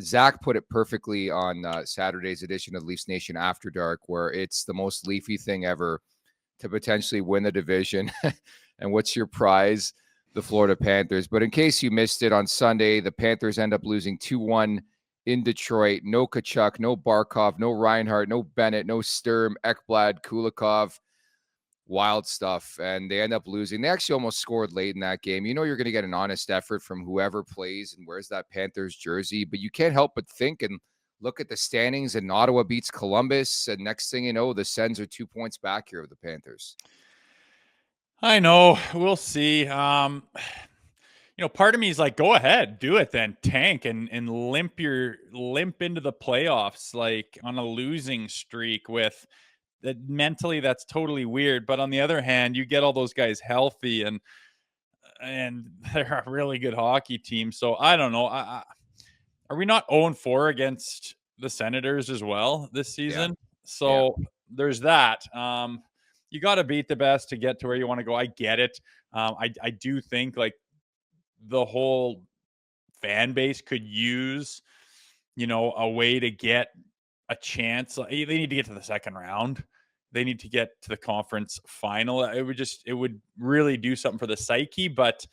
Zach put it perfectly on Saturday's edition of Leafs Nation After Dark, where it's the most Leafy thing ever to potentially win the division. And what's your prize? The Florida Panthers. But in case you missed it, on Sunday, the Panthers end up losing 2-1 in Detroit. No Kachuk, no Barkov, no Reinhart, no Bennett, no Sturm, Ekblad, Kulikov. Wild stuff. And they end up losing. They actually almost scored late in that game. You know you're going to get an honest effort from whoever plays and wears that Panthers jersey, but you can't help but think and look at the standings, and Ottawa beats Columbus, and next thing you know, the Sens are 2 points back here of the Panthers. I know. We'll see. Part of me is like, go ahead, do it then. Tank and limp into the playoffs like on a losing streak with that. Mentally, that's totally weird. But on the other hand, you get all those guys healthy and they're a really good hockey team. So I don't know. Are we not 0-4 against the Senators as well this season? Yeah. So there's that. You got to beat the best to get to where you want to go. I get it. I do think like the whole fan base could use, a way to get a chance. They need to get to the second round. They need to get to the conference final. It would really do something for the psyche, but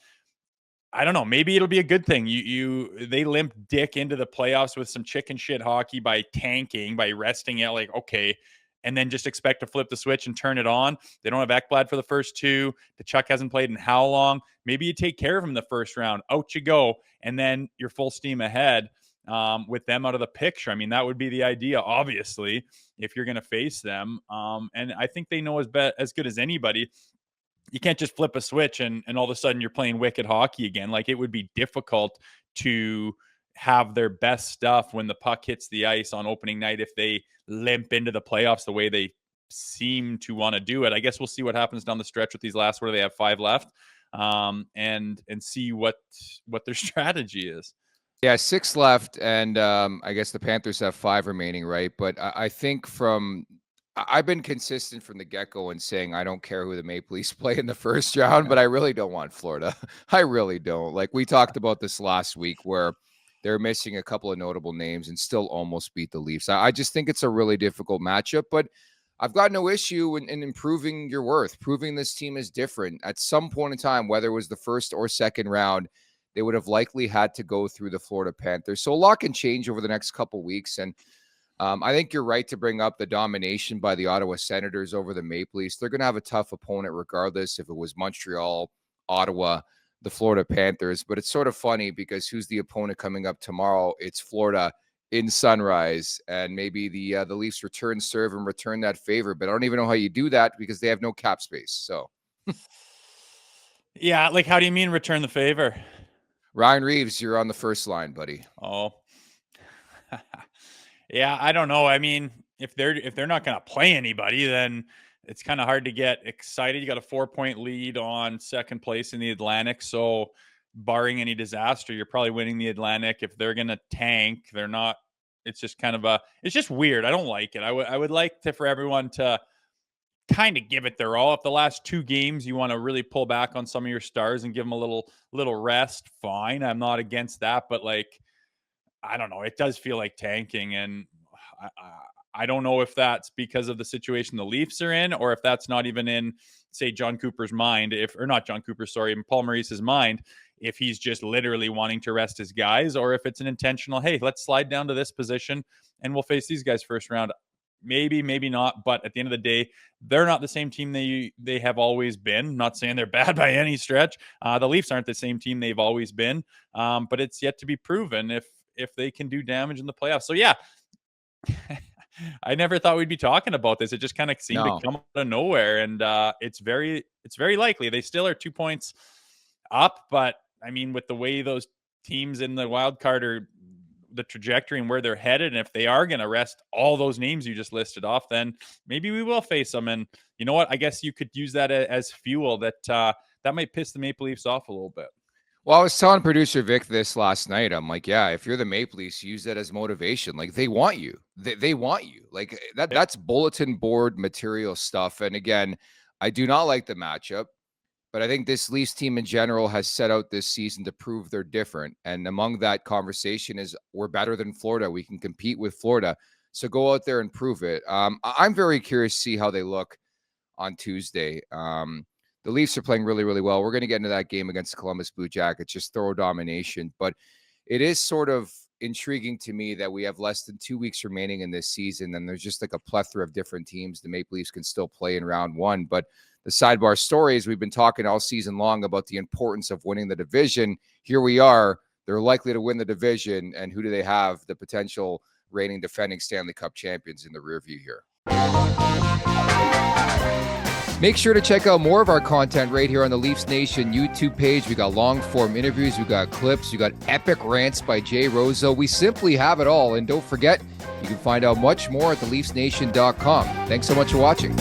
I don't know. Maybe it'll be a good thing. They limp dick into the playoffs with some chicken shit hockey by tanking, by resting it. Like, okay. And then just expect to flip the switch and turn it on. They don't have Ekblad for the first two. Kachuk hasn't played in how long? Maybe you take care of him the first round. Out you go. And then you're full steam ahead with them out of the picture. I mean, that would be the idea, obviously, if you're going to face them. And I think they know as good as anybody. You can't just flip a switch and all of a sudden you're playing wicked hockey again. Like, it would be difficult to have their best stuff when the puck hits the ice on opening night if they limp into the playoffs the way they seem to want to do it. I guess we'll see what happens down the stretch with these last, what do they have, 5 left, and see what their strategy is. Yeah, 6 left, and I guess the Panthers have 5 remaining, right? But I think I've been consistent from the get-go in saying I don't care who the Maple Leafs play in the first round, but I really don't want Florida. I really don't. Like, we talked about this last week where they're missing a couple of notable names and still almost beat the Leafs. I just think it's a really difficult matchup, but I've got no issue in improving your worth, proving this team is different. At some point in time, whether it was the first or second round, they would have likely had to go through the Florida Panthers. So a lot can change over the next couple of weeks, and I think you're right to bring up the domination by the Ottawa Senators over the Maple Leafs. They're going to have a tough opponent regardless if it was Montreal, Ottawa, the Florida Panthers. But it's sort of funny because who's the opponent coming up tomorrow? It's Florida in Sunrise, and maybe the Leafs return serve and return that favor. But I don't even know how you do that because they have no cap space. So, yeah, like, how do you mean return the favor? Ryan Reeves, you're on the first line, buddy. Oh. Yeah, I don't know. I mean, if they're not going to play anybody, then it's kind of hard to get excited. You got a 4-point lead on second place in the Atlantic. So barring any disaster, you're probably winning the Atlantic. If they're going to tank, they're not. It's just kind of it's just weird. I don't like it. I would like for everyone to kind of give it their all. If the last 2 games you want to really pull back on some of your stars and give them a little rest, fine. I'm not against that, but like, I don't know. It does feel like tanking, and I don't know if that's because of the situation the Leafs are in, or if that's not even in, say, John Cooper's mind, Paul Maurice's mind, if he's just literally wanting to rest his guys, or if it's an intentional, hey, let's slide down to this position and we'll face these guys first round. Maybe, maybe not. But at the end of the day, they're not the same team they have always been. Not saying they're bad by any stretch. The Leafs aren't the same team they've always been. But it's yet to be proven if they can do damage in the playoffs. So, yeah, I never thought we'd be talking about this. It just kind of seemed to come out of nowhere. And it's very likely they still are 2 points up. But, I mean, with the way those teams in the wild card are, the trajectory and where they're headed, and if they are going to rest all those names you just listed off, then maybe we will face them. And you know what? I guess you could use that as fuel that might piss the Maple Leafs off a little bit. Well, I was telling producer Vic this last night. I'm like, yeah, if you're the Maple Leafs, use that as motivation. Like, they want you. They want you. Like, that's bulletin board material stuff. And again, I do not like the matchup, But I think this Leafs team in general has set out this season to prove they're different. And among that conversation is we're better than Florida. We can compete with Florida. So go out there and prove it. I'm very curious to see how they look on Tuesday. The Leafs are playing really, really well. We're going to get into that game against the Columbus Blue Jackets, just thorough domination. But it is sort of intriguing to me that we have less than 2 weeks remaining in this season, and there's just like a plethora of different teams the Maple Leafs can still play in round one. But the sidebar story is we've been talking all season long about the importance of winning the division. Here we are. They're likely to win the division, and who do they have? The potential reigning defending Stanley Cup champions in the rearview here. Make sure to check out more of our content right here on the Leafs Nation YouTube page. We got long-form interviews, we got clips, we got epic rants by Jay Rosehill. We simply have it all. And don't forget, you can find out much more at theleafsnation.com. Thanks so much for watching.